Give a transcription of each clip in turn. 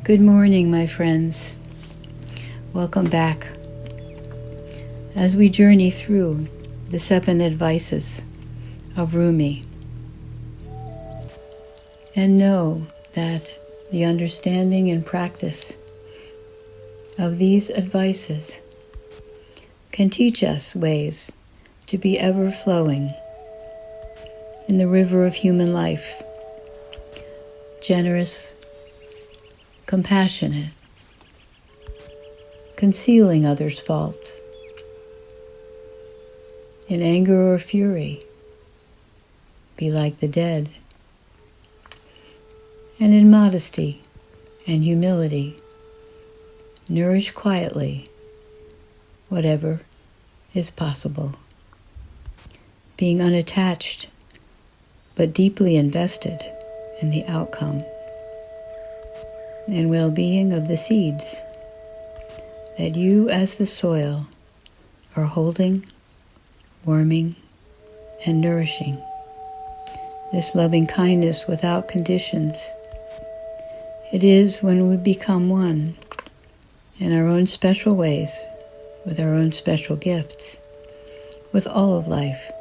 Good morning, my friends. Welcome back as we journey through the 7 advices of Rumi. And know that the understanding and practice of these advices can teach us ways to be ever flowing in the river of human life, generous, compassionate, concealing others' faults, in anger or fury, be like the dead, and in modesty and humility, nourish quietly whatever is possible, being unattached but deeply invested in the outcome and well-being of the seeds that you as the soil are holding, warming, and nourishing. This loving kindness without conditions. It is when we become one in our own special ways, with our own special gifts, with all of life,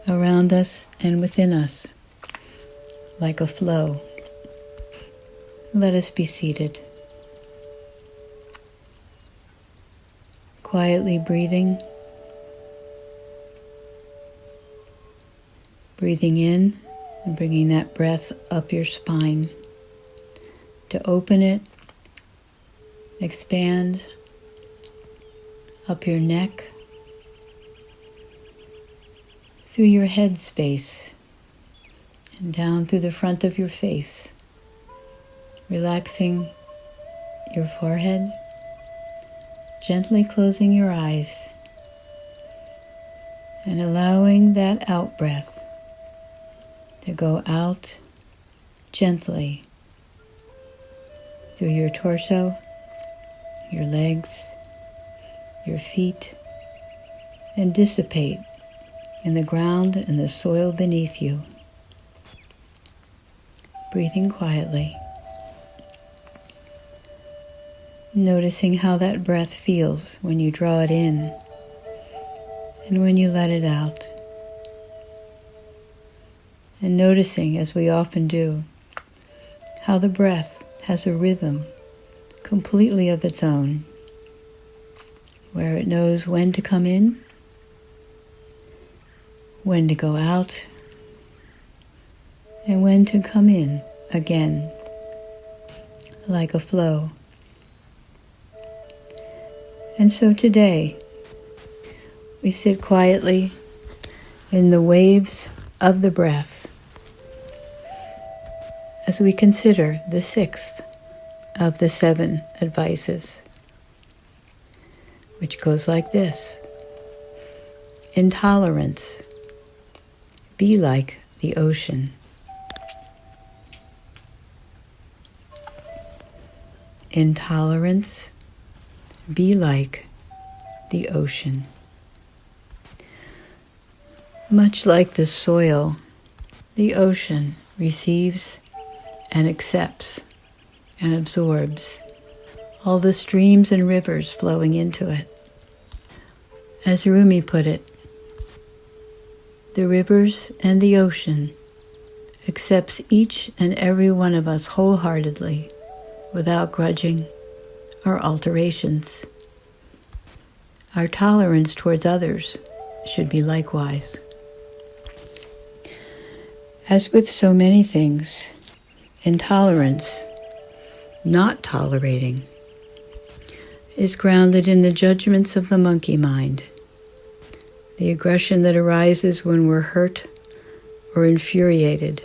around us and within us, like a flow. Let us be seated, quietly breathing in and bringing that breath up your spine to open it, expand up your neck, through your head space, and down through the front of your face, relaxing your forehead, gently closing your eyes, and allowing that out breath to go out gently through your torso, your legs, your feet, and dissipate in the ground and the soil beneath you. Breathing quietly, noticing how that breath feels when you draw it in and when you let it out. And noticing, as we often do, how the breath has a rhythm completely of its own, where it knows when to come in, when to go out, and when to come in again, like a flow. And so today, we sit quietly in the waves of the breath as we consider the 6th of the 7 advices, which goes like this. Intolerance, be like the ocean. Intolerance, be like the ocean. Much like the soil, the ocean receives and accepts and absorbs all the streams and rivers flowing into it. As Rumi put it, the rivers and the ocean accepts each and every one of us wholeheartedly, without grudging or alterations. Our tolerance towards others should be likewise. As with so many things, intolerance, not tolerating, is grounded in the judgments of the monkey mind, the aggression that arises when we're hurt or infuriated,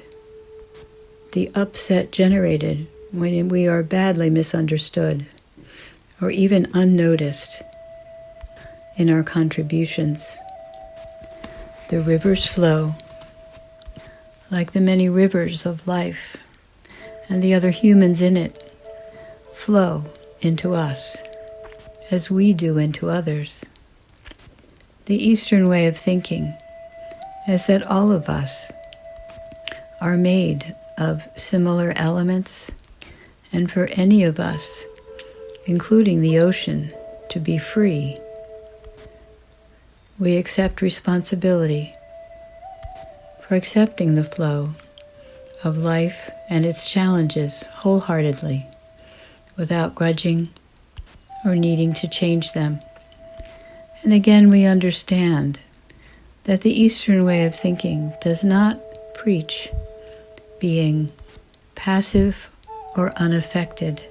the upset generated when we are badly misunderstood or even unnoticed in our contributions. The rivers flow like the many rivers of life, and the other humans in it flow into us as we do into others. The Eastern way of thinking is that all of us are made of similar elements and for any of us, including the ocean, to be free. We accept responsibility for accepting the flow of life and its challenges wholeheartedly, without grudging or needing to change them. And again, we understand that the Eastern way of thinking does not preach being passive or unaffected,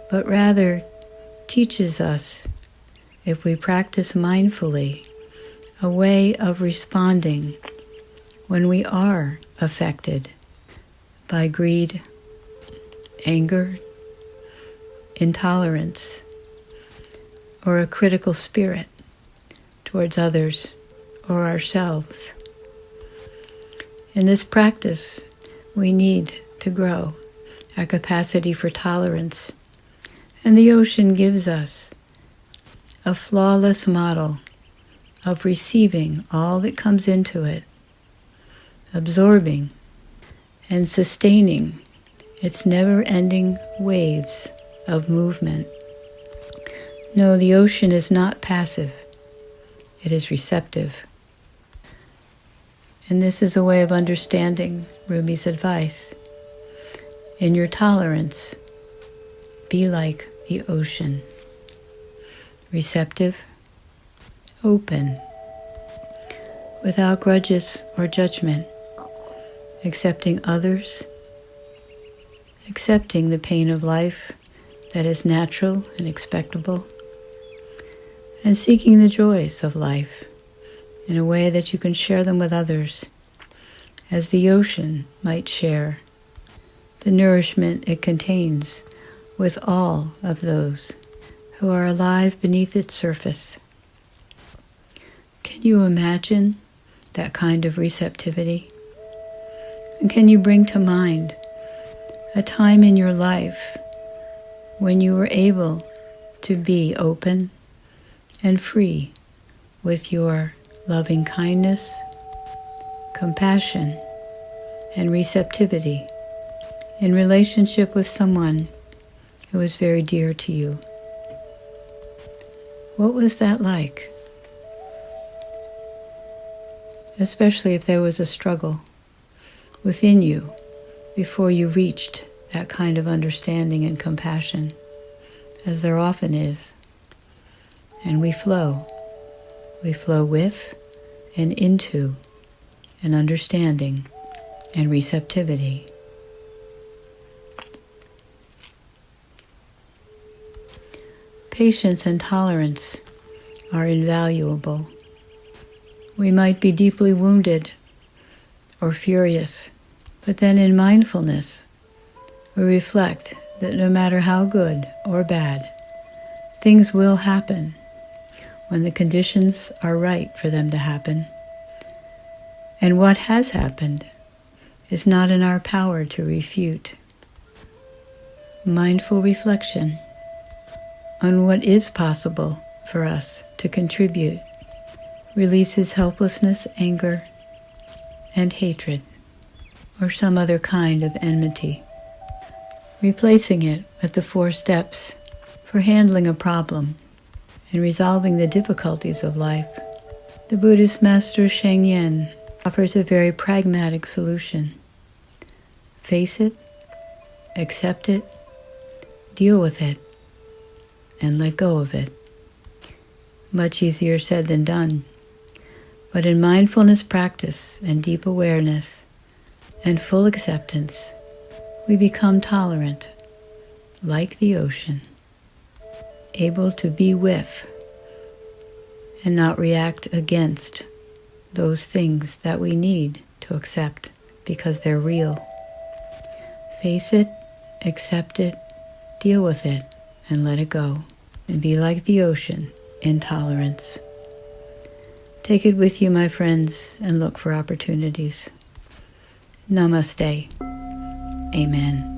but rather teaches us, if we practice mindfully, a way of responding when we are affected by greed, anger, intolerance, or a critical spirit towards others or ourselves. In this practice, we need to grow our capacity for tolerance, and the ocean gives us a flawless model of receiving all that comes into it, absorbing and sustaining its never-ending waves of movement. No, the ocean is not passive. It is receptive. And this is a way of understanding Rumi's advice. In your tolerance, be like the ocean. Receptive, open, without grudges or judgment, accepting others, accepting the pain of life that is natural and expectable, and seeking the joys of life in a way that you can share them with others, as the ocean might share the nourishment it contains with all of those who are alive beneath its surface. Can you imagine that kind of receptivity? And can you bring to mind a time in your life when you were able to be open and free with your loving kindness, compassion, and receptivity in relationship with someone who is very dear to you? What was that like? Especially if there was a struggle within you before you reached that kind of understanding and compassion, as there often is. And we flow. We flow with and into an understanding and receptivity. Patience and tolerance are invaluable. We might be deeply wounded or furious, but then in mindfulness, we reflect that no matter how good or bad, things will happen when the conditions are right for them to happen. And what has happened is not in our power to refute. Mindful reflection on what is possible for us to contribute releases helplessness, anger, and hatred, or some other kind of enmity, replacing it with the 4 steps for handling a problem and resolving the difficulties of life. The Buddhist master Sheng Yen offers a very pragmatic solution. Face it, accept it, deal with it, and let go of it. Much easier said than done. But in mindfulness practice and deep awareness and full acceptance, we become tolerant, like the ocean, able to be with and not react against those things that we need to accept because they're real. Face it, accept it, deal with it, and let it go, and be like the ocean in tolerance. Take it with you, my friends, and look for opportunities. Namaste. Amen.